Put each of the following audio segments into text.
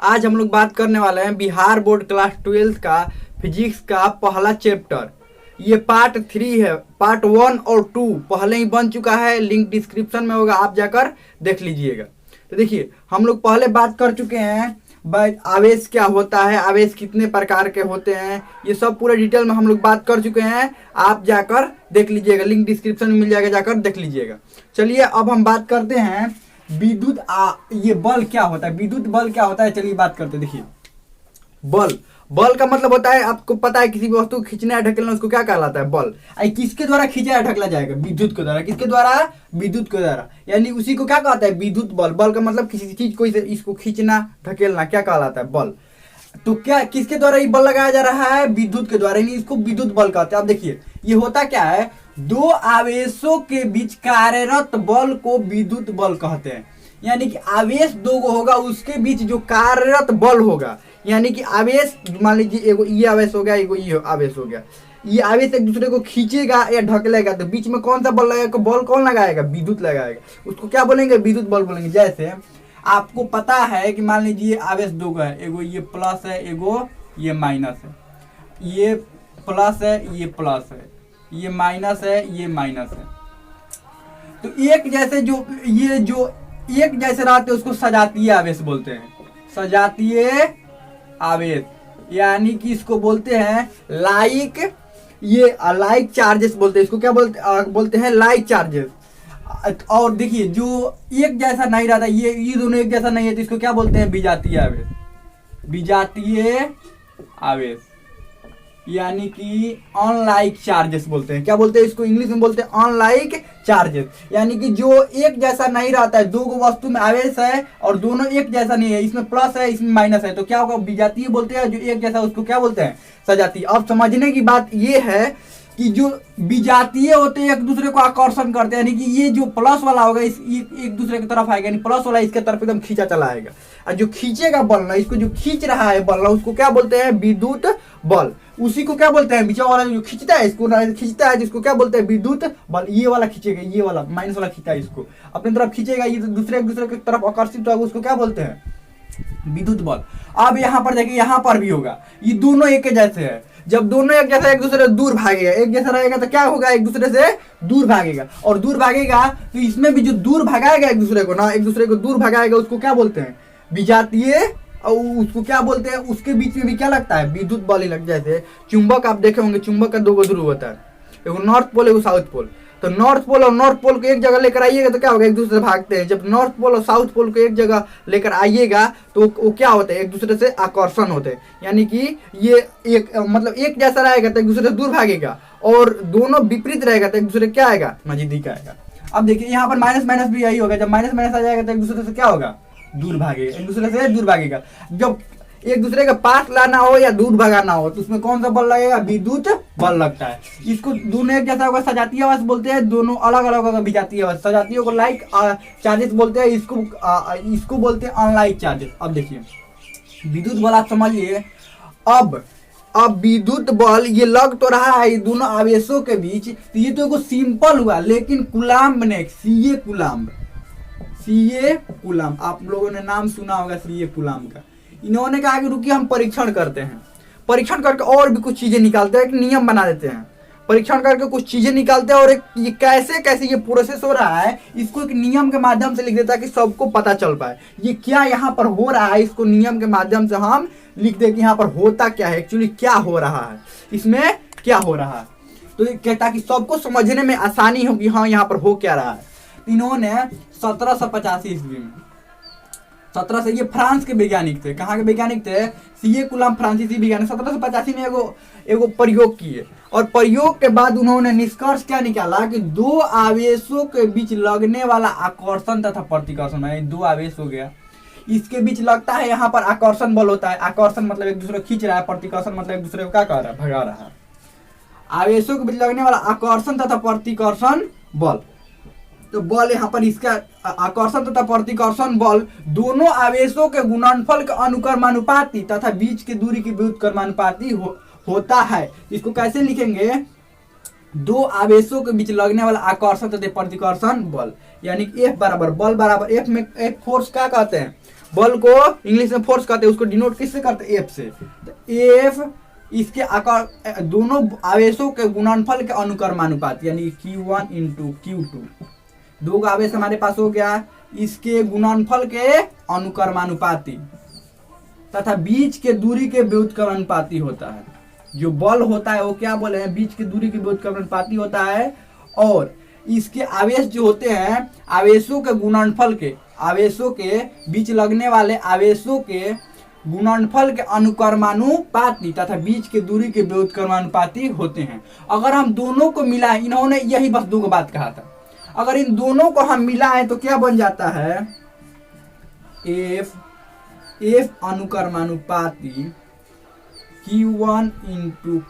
आज हम लोग बात करने वाले हैं बिहार बोर्ड क्लास 12 का फिजिक्स का पहला चैप्टर। ये पार्ट 3 है। पार्ट 1 और 2 पहले ही बन चुका है, लिंक डिस्क्रिप्शन में होगा, आप जाकर देख लीजिएगा। तो देखिए, हम लोग पहले बात कर चुके हैं आवेश क्या होता है, आवेश कितने प्रकार के होते हैं, ये सब पूरे डिटेल में हम लोग बात कर चुके हैं। आप जाकर देख लीजिएगा, लिंक डिस्क्रिप्शन में मिल जाएगा, जाकर देख लीजिएगा। चलिए अब हम बात करते हैं विद्युत ये बल क्या होता है, विद्युत बल क्या होता है, चलिए बात करते हैं। देखिए, बल का मतलब होता है, आपको पता है किसी भी वस्तु को खींचना या ढकेलना, उसको क्या कहलाता है, बल। किसके द्वारा खींचा या ढकला जाएगा, विद्युत के द्वारा। किसके द्वारा, विद्युत के द्वारा, यानी उसी को क्या कहता है, विद्युत बल। बल का मतलब किसी चीज को इसको खींचना ढकेलना क्या कहलाता है, बल। तो क्या किसके द्वारा ये बल लगाया जा रहा है, विद्युत के द्वारा, यानी इसको विद्युत बल कहते हैं। अब देखिए, ये होता क्या है, दो आवेशों के बीच कार्यरत बल को विद्युत बल कहते हैं। यानी कि आवेश दो गो होगा, उसके बीच जो कार्यरत बल होगा, यानी कि आवेश मान लीजिए एगो ये आवेश हो गया, एगो ये आवेश हो गया, ये आवेश एक दूसरे को खींचेगा या ढकेलेगा, तो बीच में कौन सा बल लगाएगा, बल कौन लगाएगा, विद्युत लगाएगा। उसको क्या बोलेंगे, विद्युत बल बोलेंगे। जैसे आपको पता है कि मान लीजिए आवेश दो गो है, एगो ये प्लस है, एगो ये माइनस है, ये प्लस है, ये प्लस है, ये माइनस है, ये माइनस है। तो एक जैसे जो एक जैसे रहते हैं उसको सजातीय आवेश बोलते हैं, सजातीय आवेश। यानी कि इसको बोलते हैं लाइक, ये लाइक चार्जेस बोलते हैं, इसको क्या बोलते हैं, लाइक चार्जेस। और देखिए, जो एक जैसा नहीं रहता, ये दोनों एक जैसा नहीं है, तो इसको क्या बोलते हैं, विजातीय आवेश, विजातीय आवेश। यानी कि अनलाइक चार्जेस बोलते हैं। क्या बोलते हैं इसको, इंग्लिश में बोलते हैं अनलाइक चार्जेस। यानी कि जो एक जैसा नहीं रहता है, दो वस्तु में आवेश है और दोनों एक जैसा नहीं है, इसमें प्लस है, इसमें माइनस है, तो क्या होगा, विजातीय बोलते हैं। जो एक जैसा उसको क्या बोलते हैं, सजातीय। अब समझने की बात ये है कि जो विजातीय होते हैं एक दूसरे को आकर्षण करते हैं, यानी कि ये जो प्लस वाला होगा इस एक दूसरे की तरफ आएगा, यानी प्लस वाला इसके तरफ एकदम खींचा चला आएगा। और जो खींचेगा बल ना, इसको जो खींच रहा है बल ना, उसको क्या बोलते हैं, विद्युत बल। उसी को क्या बोलते हैं, बीचा वाला जो खींचता है, इसको खींचता है, जिसको क्या बोलते हैं, विद्युत बल। ये वाला खींचेगा, ये वाला माइनस वाला खींचता है, इसको अपनी तरफ खींचेगा, ये दूसरे एक दूसरे की तरफ आकर्षित होगा, उसको क्या बोलते हैं, विद्युत बल। अब यहाँ पर देखिए, यहाँ पर भी होगा, ये दोनों एक जैसे है। जब दोनों एक जैसा एक दूसरे से दूर भागेगा, एक जैसा रहेगा तो क्या होगा, एक दूसरे से दूर भागेगा। और दूर भागेगा तो इसमें भी जो दूर भगाएगा एक दूसरे को ना, एक दूसरे को दूर भगाएगा, उसको क्या बोलते हैं, विजातीय। और उसको क्या बोलते हैं, उसके बीच में भी क्या लगता है, विद्युत बल ही लग जाते हैं। चुंबक आप देखे होंगे, चुंबक का दो गो ध्रुव होता है, एगो नॉर्थ पोल, एगो साउथ पोल। तो नॉर्थ पोल और नॉर्थ पोल को एक जगह लेकर आइएगा तो क्या होगा, एक दूसरे से भागते हैं। जब नॉर्थ पोल और साउथ पोल को एक जगह लेकर आइएगा तो वो क्या होता है, एक दूसरे से आकर्षण होते हैं। यानी कि ये एक मतलब एक जैसा रहेगा तो एक दूसरे से दूर भागेगा, और दोनों विपरीत रहेगा तो एक दूसरे क्या आएगा, नजदीक आएगा। अब देखिए, यहाँ पर माइनस माइनस भी यही होगा, जब माइनस माइनस आ जाएगा तो एक दूसरे से क्या होगा, दूर भागेगा, एक दूसरे से दूर भागेगा। जब एक दूसरे के पास लाना हो या दूर भगाना हो तो उसमें कौन सा बल लगेगा, विद्युत बल लगता है। इसको दोनों एक जैसा होगा, सजातीय आवेश बोलते हैं। दोनों अलग अलग होगा, विजातीय आवेश। सजातीय को लाइक चार्जेस बोलते हैं, इसको बोलते हैं अनलाइक चार्जेस। अब देखिए, विद्युत बल आप समझिए। अब विद्युत बल ये लग तो रहा है दोनों आवेशों के बीच, तो ये तो सिंपल हुआ, लेकिन कुलाम्ब ने सीए कुलाम्ब, आप लोगों ने नाम सुना होगा सीए कुलाम्ब का। इन्होंने कहा कि रुकिए, हम परीक्षण करते हैं, परीक्षण करके और भी कुछ चीजें निकालते हैं, एक नियम बना देते हैं। परीक्षण करके कुछ चीजें निकालते हैं और एक ये कैसे ये प्रोसेस हो रहा है, इसको एक नियम के माध्यम से लिख देता है कि सबको पता चल पाए ये क्या यहाँ पर हो रहा है। इसको नियम के माध्यम से हम लिख दे कि यहाँ पर होता क्या है, एक्चुअली क्या हो रहा है, इसमें क्या हो रहा है। तो ये कहता कि सबको समझने में आसानी हो कि हाँ यहाँ पर हो क्या रहा है। इन्होंने 1785 ईस्वी में, 17 से, ये फ्रांस के वैज्ञानिक थे। कहाँ के वैज्ञानिक थे, सीए कुलाम्ब फ्रांसीसी वैज्ञानिक। 1785 में एगो प्रयोग किए, और प्रयोग के बाद उन्होंने निष्कर्ष क्या निकाला कि दो आवेशों के बीच लगने वाला आकर्षण तथा प्रतिकर्षण, यानी दो आवेश हो गया, इसके बीच लगता है, यहाँ पर आकर्षण बल होता है। आकर्षण मतलब एक दूसरे को खींच रहा है, प्रतिकर्षण मतलब एक दूसरे को क्या कर रहा है, भगा रहा है। आवेशों के बीच लगने वाला आकर्षण तथा प्रतिकर्षण बल, तो बल यहाँ पर इसका आकर्षण तथा प्रतिकर्षण बल दोनों आवेशों के गुणनफल के अनुक्रमानुपाती तथा बीच की दूरी के व्युत्क्रमानुपाती होता है। इसको कैसे लिखेंगे, दो आवेशों के बीच लगने वाला आकर्षण तथा प्रतिकर्षण बल, यानी कि F बराबर बल बराबर F में F फोर्स क्या कहते हैं, बल को इंग्लिश में फोर्स कहते हैं, उसको डिनोट किससे करते हैं? एफ से। तो एफ इसके आकार दोनों आवेशों के गुणनफल के अनुक्रमानुपाती यानी Q1 इंटू Q2, दो का आवेश हमारे पास हो गया, इसके गुणनफल के अनुक्रमानुपाती तथा बीच के दूरी के व्युत्क्रमानुपाती होता है। जो बल होता है वो क्या बोले हैं? बीच की दूरी के व्युत्क्रमानुपाती होता है। और इसके आवेश जो होते हैं, आवेशों के गुणनफल के, आवेशों के बीच लगने वाले आवेशों के गुणनफल के अनुक्रमानुपाती तथा बीच के दूरी के व्युत्क्रमानुपाती होते हैं। अगर हम दोनों को मिलाएं, इन्होंने यही बस दो बात कहा था, अगर इन दोनों को हम मिलाएं तो क्या बन जाता है? F अनुक्रमानुपाती Q1 into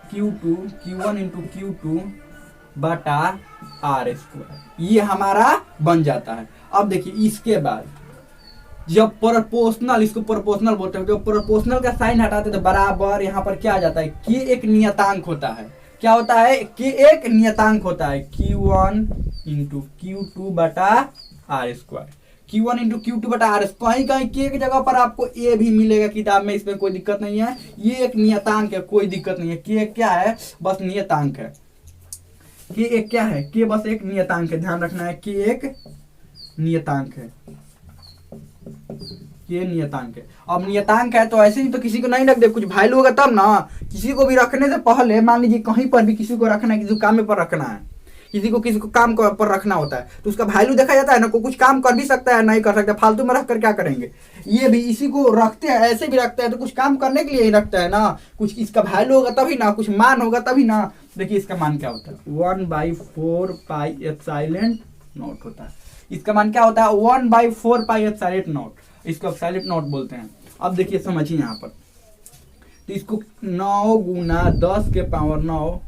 Q1 into Q2 बटा R स्क्वायर, ये हमारा बन जाता है। अब देखिए इसके बाद जब प्रोपोर्शनल, इसको प्रोपोर्शनल बोलते हैं, जब प्रोपोर्शनल का साइन हटाते तो बराबर यहाँ पर क्या आ जाता है? के एक नियतांक होता है। क्या होता है? के एक नियतांक होता है, Q1 इंटू Q2 बटा R square. Q1 into Q2 बटा R स्क्वायर, कहीं कहीं के जगह पर आपको ए भी मिलेगा किताब में, इसमें कोई दिक्कत नहीं है। ये एक नियतांक है, कोई दिक्कत नहीं है। के क्या है? बस नियतांक है। के एक क्या है? के बस एक नियतांक है, ध्यान रखना है। के एक नियतांक है, ये नियतांक है। अब नियतांक है तो ऐसे ही तो किसी को नहीं रख दे, कुछ वैल्यू होगा तब ना। किसी को भी रखने से पहले मान लीजिए कहीं पर भी किसी को रखना है, किसी को काम पर रखना है, किसी को काम पर रखना होता है तो उसका वैल्यू देखा जाता है ना। कुछ काम कर भी सकता है, नहीं कर सकता, फालतू में रख कर क्या करेंगे? ये भी इसी को रखते हैं, ऐसे भी रखते हैं तो कुछ काम करने के लिए ही रखता है ना। कुछ इसका वैल्यू होगा तभी ना, कुछ मान होगा तभी ना। देखिए इसका मान क्या होता है? 1/4πε0 होता है। इसका मान क्या होता है? 1/4πε0, इसको एप्सिलॉन नॉट बोलते हैं। अब देखिए समझिए यहाँ पर, तो इसको 9 गुना 10 के पावर 9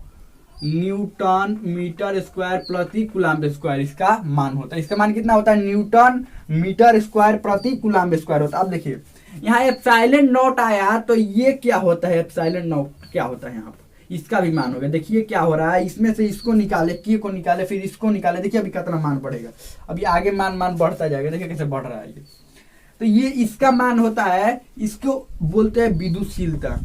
न्यूटन मीटर स्क्वायर प्रति कूलम्ब स्क्वायर इसका मान होता है। इसका मान कितना होता है? न्यूटन मीटर स्क्वायर प्रति कूलम्ब स्क्वायर होता है। अब देखिए यहाँ एप्सिलॉन नॉट आया तो ये क्या होता है? एप्सिलॉन नॉट क्या होता है? यहाँ पर इसका भी मान होगा। देखिए क्या हो रहा है, इसमें से इसको निकाले, के को निकाले, फिर इसको निकाले। देखिए अभी कितना मान बढ़ेगा, अभी आगे मान बढ़ता जाएगा। देखिए कैसे बढ़ रहा है ये। तो ये इसका मान होता है, इसको बोलते हैं विद्युतशीलता।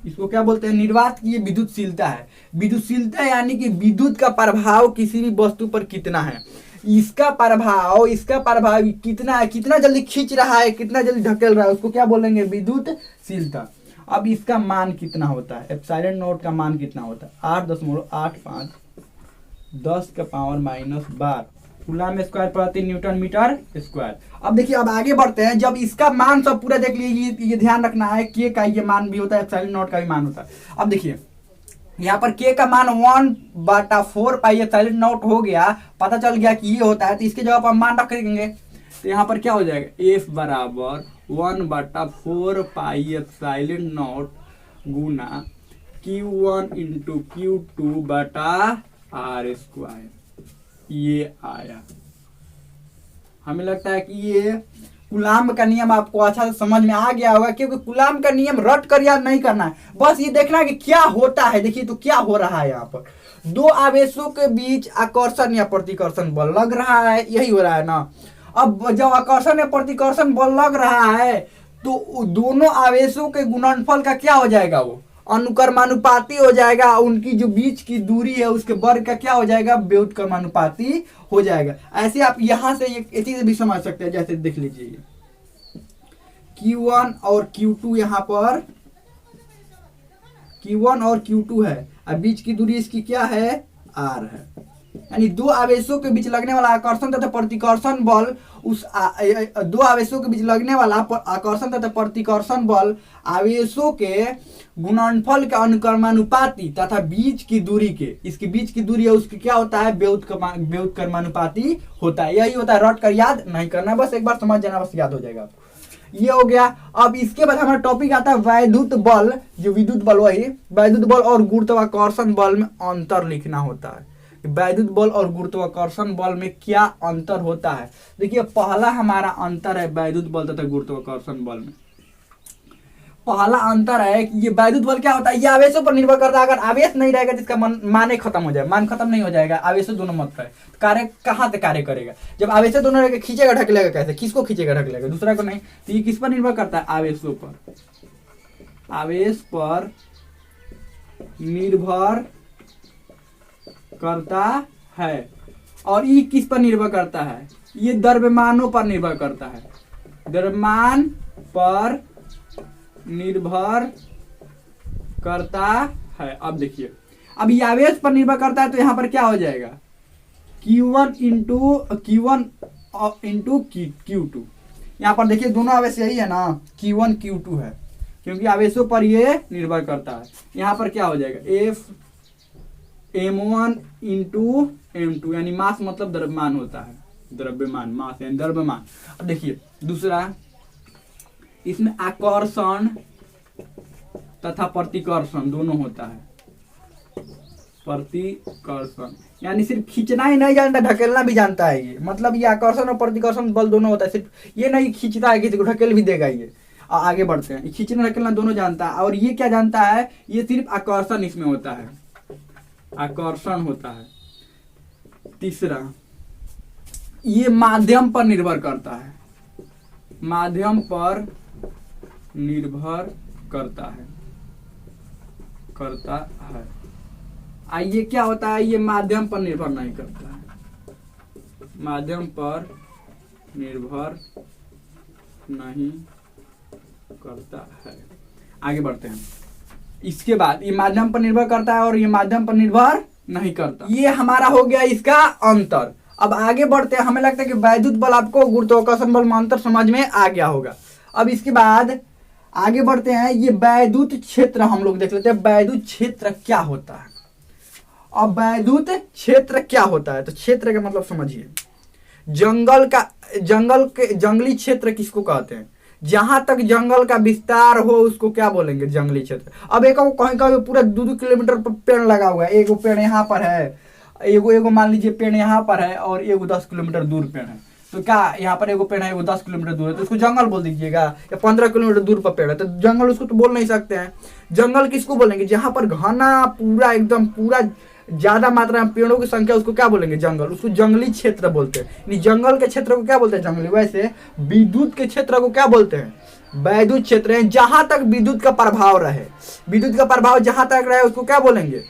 इसको क्या बोलते हैं? निर्वात की ये विद्युतशीलता है। विद्युतशीलता यानी कि विद्युत का प्रभाव किसी भी वस्तु पर कितना है, इसका प्रभाव कितना है, कितना जल्दी खींच रहा है, कितना जल्दी ढकेल रहा है, उसको क्या बोलेंगे? विद्युतशीलता। अब इसका मान कितना होता है? एप्सिलॉन नॉट का मान कितना होता है? 8.85 10 के पावर -12 कूलम्ब स्क्वायर प्रति न्यूटन मीटर स्क्वायर। अब देखिए अब आगे बढ़ते हैं। जब इसका मान सब पूरा देख लीजिए, ये ध्यान रखना है के का ये मान भी होता है, एप्सिलॉन नॉट का भी मान होता है। अब देखिए यहाँ पर के का मान 1/4πε0 हो गया, पता चल गया कि ये होता है, तो इसके जगह पर हम मान रख देंगे। तो यहाँ पर क्या हो जाएगा? एफ बराबर 1/4πε0 गुना Q1 इंटू Q2 बटा R स्क्वायर। ये आया। हमें लगता है कि ये कूलम्ब का नियम आपको अच्छा से समझ में आ गया होगा, क्योंकि कूलम्ब का नियम रट कर याद नहीं करना है, बस ये देखना है कि क्या होता है। देखिए तो क्या हो रहा है, यहाँ पर दो आवेशों के बीच आकर्षण या प्रतिकर्षण बल लग रहा है, यही हो रहा है ना। अब जब आकर्षण या प्रतिकर्षण बल लग रहा है तो दोनों आवेशों के गुणनफल का क्या हो जाएगा? वो अनुक्रमानुपाती हो जाएगा। उनकी जो बीच की दूरी है उसके वर्ग का क्या हो जाएगा? व्युत्क्रमानुपाती हो जाएगा। ऐसे आप यहां से ये चीज भी समझ सकते हैं। जैसे देख लीजिए Q1 और Q2, यहाँ पर Q1 और Q2 है, अब बीच की दूरी इसकी क्या है? R है। यानी दो आवेशों के बीच लगने वाला आकर्षण तथा प्रतिकर्षण बल, दो आवेशों के बीच लगने वाला आकर्षण तथा प्रतिकर्षण बल आवेशों के गुणनफल के अनुक्रमानुपाती तथा बीच की दूरी के, इसकी बीच की दूरी है उसकी क्या होता है? व्युत्क्रमानुपाती होता है। यही होता है, रट कर याद नहीं करना, बस एक बार समझ जाना, बस याद हो जाएगा आपको। ये हो गया। अब इसके बाद हमारा टॉपिक आता है वैद्युत बल। जो विद्युत बल, वही वैद्युत बल और गुरुत्वाकर्षण बल में अंतर लिखना होता है। वैद्युत बल और गुरुत्वाकर्षण बल में क्या अंतर होता है? देखिए पहला हमारा अंतर है वैद्युत बल तथा गुरुत्वाकर्षण बल में। पहला अंतर है कि ये वैद्युत बल क्या होता है, ये आवेशों पर निर्भर करता है। अगर आवेश नहीं रहेगा जिसका मान ही खत्म हो जाए, मान खत्म नहीं हो जाएगा, आवेशों दोनों मत रहे, कार्य कहाँ से कार्य करेगा। जब आवेश दोनों रहेगा, खींचेगा ढकेलेगा कैसे, किसको खींचेगा ढकेलेगा, दूसरा को नहीं। तो ये किस पर निर्भर करता है, आवेशों पर, आवेश पर निर्भर करता है। और ये किस पर निर्भर करता है, ये द्रव्यमानों पर निर्भर करता है, द्रव्यमान पर निर्भर करता है। अब देखिए, अब ये आवेश पर निर्भर करता है तो यहां पर क्या हो जाएगा, Q1 इंटू Q2। यहां पर देखिए दोनों आवेश यही है ना, Q1 Q2 है, क्योंकि आवेशों पर ये निर्भर करता है। यहां पर क्या हो जाएगा, F M1 इंटू M2, यानी मास मतलब द्रव्यमान होता है, द्रव्यमान, मास यानी द्रव्यमान। अब देखिए दूसरा, इसमें आकर्षण तथा प्रतिकर्षण दोनों होता है। प्रतिकर्षण यानी सिर्फ खींचना ही नहीं जानता, ढकेलना भी जानता है ये, मतलब ये आकर्षण और प्रतिकर्षण बल दोनों होता है। सिर्फ ये नहीं खींचता है, किसी को ढकेल भी देगा ये। आगे बढ़ते हैं, खींचना ढकेलना दोनों जानता है। और ये क्या जानता है, ये सिर्फ आकर्षण इसमें होता है, आकर्षण होता है। तीसरा, ये माध्यम पर निर्भर करता है, माध्यम पर निर्भर करता है। आइए क्या होता है, ये माध्यम पर निर्भर नहीं करता है, माध्यम पर निर्भर नहीं करता है। आगे बढ़ते हैं, इसके बाद ये माध्यम पर निर्भर करता है और ये माध्यम पर निर्भर नहीं करता। ये हमारा हो गया इसका अंतर। अब आगे बढ़ते हैं, हमें लगता है कि वैद्युत बल आपको गुरुत्वाकर्षण बल में अंतर समझ में आ गया होगा। अब इसके बाद आगे बढ़ते हैं, ये वैद्युत क्षेत्र हम लोग देख लेते हैं, वैद्युत क्षेत्र क्या होता है। अब वैद्युत क्षेत्र क्या होता है, तो क्षेत्र का मतलब समझिए, जंगली क्षेत्र किसको कहते हैं, जहां तक जंगल का विस्तार हो उसको क्या बोलेंगे, जंगली क्षेत्र। अब एक कहीं कहीं पूरा 2-2 किलोमीटर पर पेड़ लगा हुआ है, एक पेड़ यहाँ पर है, एगो मान लीजिए पेड़ यहाँ पर है और एगो 10 किलोमीटर दूर पेड़ है, तो क्या यहाँ पर एगो पेड़ है, एगो 10 किलोमीटर दूर है, तो उसको जंगल बोल दीजिएगा। या 15 किलोमीटर दूर पर पेड़ है तो जंगल उसको तो बोल नहीं सकते हैं। जंगल किसको बोलेंगे, जहां पर घना पूरा एकदम पूरा ज्यादा मात्रा में पेड़ों की संख्या, उसको क्या बोलेंगे, जंगल, उसको जंगली क्षेत्र बोलते हैं। जंगल के क्षेत्र को क्या बोलते हैं, जंगली। वैसे विद्युत के क्षेत्र को क्या बोलते हैं, वैद्युत क्षेत्र है। जहां तक विद्युत का प्रभाव रहे, विद्युत का प्रभाव जहां तक रहे उसको क्या बोलेंगे,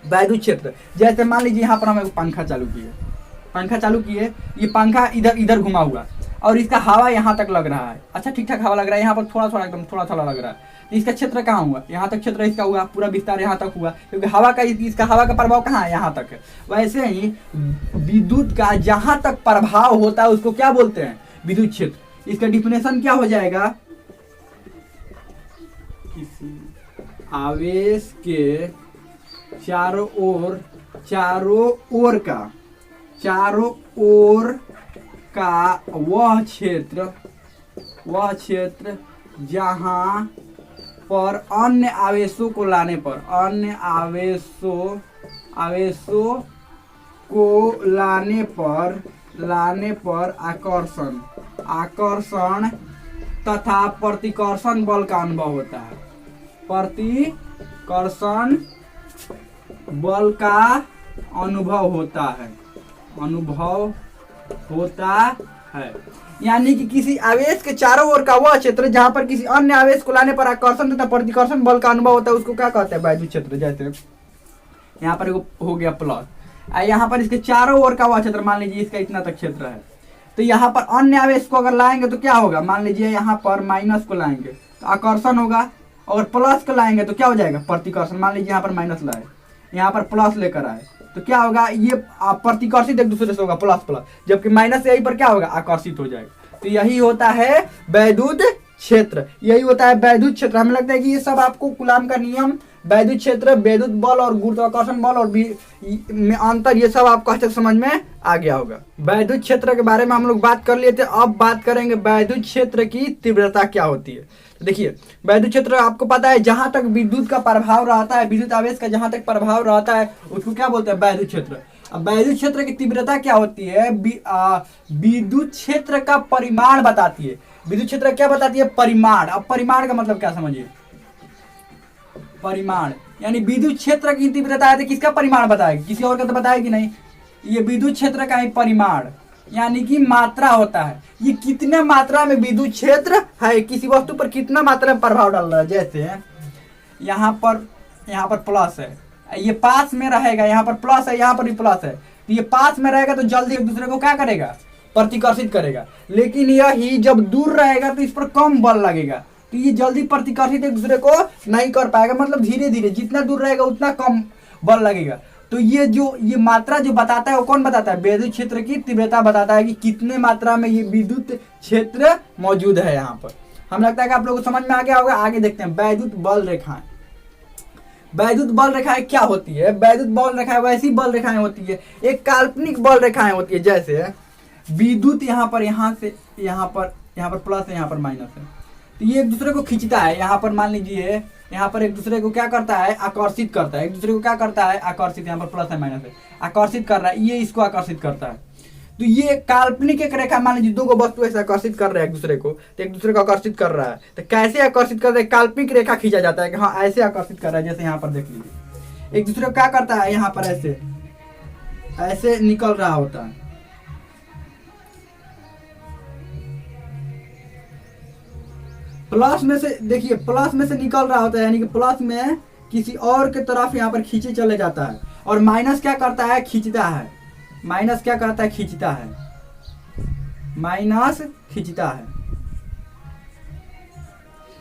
वैद्युत क्षेत्र। जैसे मान लीजिए यहाँ पर हम एक पंखा चालू किए, ये पंखा इधर इधर घुमा हुआ और इसका हवा यहाँ तक लग रहा है, अच्छा ठीक ठाक हवा लग रहा है, यहाँ पर थोड़ा थोड़ा एकदम थोड़ा थोड़ा लग रहा है, इसका क्षेत्र कहाँ हुआ, यहाँ तक क्षेत्र इसका हुआ, पूरा विस्तार यहाँ तक हुआ, क्योंकि हवा का इसका हवा का प्रभाव कहाँ है, यहाँ तक है। वैसे ही विद्युत का जहां तक प्रभाव होता है उसको क्या बोलते हैं, विद्युत क्षेत्र। इसका डिफिनेशन क्या हो जाएगा, किसी आवेश के चारों ओर का वह क्षेत्र जहां पर अन्य आवेशों को लाने पर आकर्षण तथा प्रतिकर्षण बल का अनुभव होता है, प्रतिकर्षण बल का अनुभव होता है। यानी कि किसी आवेश के चारों ओर का वह क्षेत्र जहां पर किसी अन्य आवेश को लाने पर आकर्षण तथा प्रतिकर्षण बल का अनुभव होता है उसको क्या कहते हैं, वैद्युत क्षेत्र। जैसे यहाँ पर हो गया प्लस, यहाँ पर इसके चारों ओर का वह क्षेत्र, मान लीजिए इसका इतना तक क्षेत्र है, तो यहाँ पर अन्य आवेश को अगर लाएंगे तो क्या होगा, मान लीजिए यहाँ पर माइनस को लाएंगे तो आकर्षण होगा, और प्लस को लाएंगे तो क्या हो जाएगा, प्रतिकर्षण। मान लीजिए यहाँ पर माइनस लाए, यहाँ पर प्लस लेकर आए तो क्या होगा, ये प्रतिकर्षित एक दूसरे से होगा, प्लस प्लस, जबकि माइनस यही पर क्या होगा, आकर्षित हो जाएगा। तो यही होता है वैद्युत क्षेत्र, यही होता है वैद्युत क्षेत्र। हमें लगता है कि ये सब आपको कूलाम का नियम, वैद्युत क्षेत्र, वैद्युत बल और गुरुत्वाकर्षण बल और में अंतर, ये सब आपको अच्छे समझ में आ गया होगा। वैद्युत क्षेत्र के बारे में हम लोग बात कर लिए थे, अब बात करेंगे वैद्युत क्षेत्र की तीव्रता क्या होती है। तो देखिए वैद्युत क्षेत्र आपको पता है, जहां तक विद्युत का प्रभाव रहता है, विद्युत आवेश का जहां तक प्रभाव रहता है उसको क्या बोलते हैं, वैद्युत क्षेत्र। अब वैद्युत क्षेत्र की तीव्रता क्या होती है, विद्युत क्षेत्र का परिमाण बताती है। विद्युत क्षेत्र क्या बताती है? परिमाण। अब परिमाण का मतलब क्या समझिए? परिमाण यानी विद्युत क्षेत्र की तीव्रता है तो किसका परिमाण बताएगी? किसी और का तो बताएगी नहीं। ये विद्युत क्षेत्र का ही परिमाण यानी कि मात्रा होता है। ये कितने मात्रा में विद्युत क्षेत्र है, किसी वस्तु पर कितना मात्रा में प्रभाव डाल रहा है। जैसे यहाँ पर प्लस है, ये पास में रहेगा, यहाँ पर प्लस है, यहाँ पर भी प्लस है, तो ये पास में रहेगा तो जल्दी एक दूसरे को क्या करेगा? प्रतिकर्षित करेगा। लेकिन यही जब दूर रहेगा तो इस पर कम बल लगेगा, तो ये जल्दी प्रतिकर्षित एक दूसरे को नहीं कर पाएगा। मतलब धीरे धीरे जितना दूर रहेगा उतना कम बल लगेगा। तो ये मात्रा जो बताता है वो कौन बताता है? विद्युत क्षेत्र की तीव्रता बताता है कि कितने मात्रा में ये विद्युत क्षेत्र मौजूद है यहाँ पर। हमें लगता है कि आप लोगों को समझ में आ गया होगा। आगे देखते हैं वैद्युत बल रेखाएं। वैद्युत बल रेखाएं क्या होती है? वैद्युत बल रेखाएं वैसी बल रेखाएं होती है, एक काल्पनिक बल रेखाएं होती है। जैसे विद्युत यहाँ पर प्लस है, यहाँ पर माइनस है, तो ये एक दूसरे को खींचता है। यहाँ पर मान लीजिए यहाँ पर एक दूसरे को क्या करता है? आकर्षित करता है। एक दूसरे को क्या करता है? आकर्षित। यहाँ पर प्लस है माइनस है, आकर्षित कर रहा है, ये इसको आकर्षित करता है। तो ये काल्पनिक एक रेखा, मान लीजिए दो को वस्तु ऐसे आकर्षित कर रहे हैं एक दूसरे को, तो एक दूसरे को आकर्षित कर रहा है, तो कैसे आकर्षित कर रहे हैं? काल्पनिक रेखा खींचा जाता है कि हाँ ऐसे आकर्षित कर रहा है। जैसे यहाँ पर देख लीजिए एक दूसरे को क्या करता है? यहाँ पर ऐसे निकल रहा होता है। प्लस में से देखिए, प्लस में से निकल रहा होता है, यानी कि प्लस में किसी और के तरफ यहाँ पर खींचे चले जाता है। और माइनस क्या करता है? खींचता है। माइनस क्या करता है? खींचता है। माइनस खींचता है,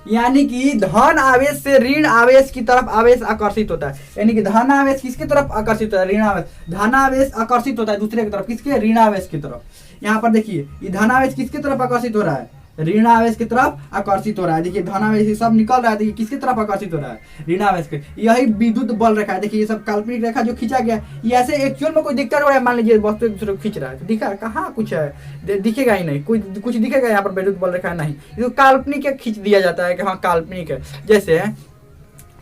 यानी कि धन आवेश से ऋण आवेश की तरफ आवेश आकर्षित होता है। यानी कि धन आवेश किसकी तरफ आकर्षित होता है? ऋण आवेश। धन आवेश आकर्षित होता है दूसरे की तरफ, किसके? ऋण आवेश की तरफ। यहाँ पर देखिए ये धन आवेश किसकी तरफ आकर्षित हो रहा है? ऋण आवेश की तरफ आकर्षित हो रहा है। देखिए धन आवेश सब निकल रहा है, देखिए किसकी तरफ आकर्षित हो रहा है? ऋण आवेश के। यही विद्युत बल रेखा है। देखिए ये सब काल्पनिक रेखा जो खींचा गया, ये ऐसे एक्चुअल में कोई दिखता हो रहा है। मान लीजिए वस्तु एक दूसरे को खींच रहा है, तो दिखा कहाँ कुछ है? दिखेगा ही नहीं, कुछ दिखेगा यहाँ पर विद्युत बल रेखा नहीं। ये तो काल्पनिक खींच दिया जाता है कि हाँ काल्पनिक है। जैसे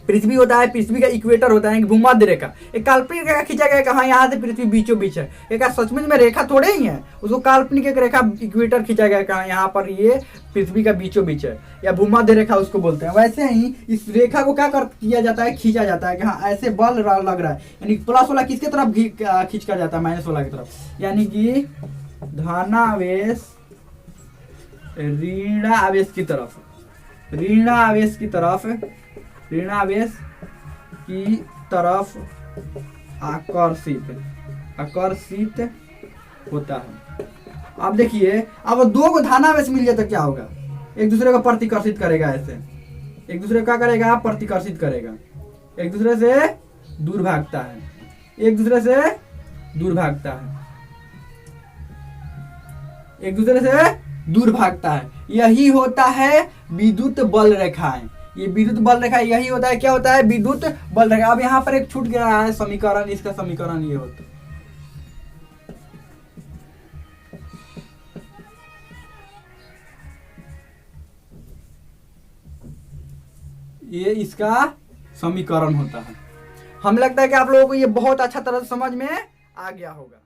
पृथ्वी होता है, पृथ्वी का इक्वेटर होता है, भूमध्य रेखा, एक काल्पनिक रेखा खींचा गया कहाँ? यहाँ से पृथ्वी बीचों बीच है। एक सचमुच में रेखा थोड़े ही है, उसको काल्पनिक एक रेखा इक्वेटर खींचा गया कहाँ? यहाँ पर ये पृथ्वी का बीचों बीच है, या भूमध्य रेखा उसको बोलते हैं। वैसे ही इस रेखा को क्या किया जाता है? खींचा जाता है कि हाँ ऐसे बल लग रहा है। यानी प्लस वाला किसके तरफ खींच कर जाता है? माइनस वाला की तरफ। यानी कि धनावेश ऋण आवेश की तरफ, ऋण आवेश की तरफ, ऋण आवेश की तरफ आकर्षित होता है। अब देखिए, अब दो को धनावेश मिल जाए तो क्या होगा? एक दूसरे को प्रतिकर्षित करेगा। ऐसे एक दूसरे को क्या करेगा? प्रतिकर्षित करेगा। एक दूसरे से दूर भागता है, एक दूसरे से दूर भागता है, एक दूसरे से दूर भागता है। यही होता है विद्युत बल रेखाएं। ये विद्युत बल रेखा यही होता है। क्या होता है? विद्युत बल रेखा। अब यहाँ पर एक छूट गया है समीकरण, इसका समीकरण ये होता है, ये इसका समीकरण होता है। हमें लगता है कि आप लोगों को ये बहुत अच्छा तरह से समझ में आ गया होगा।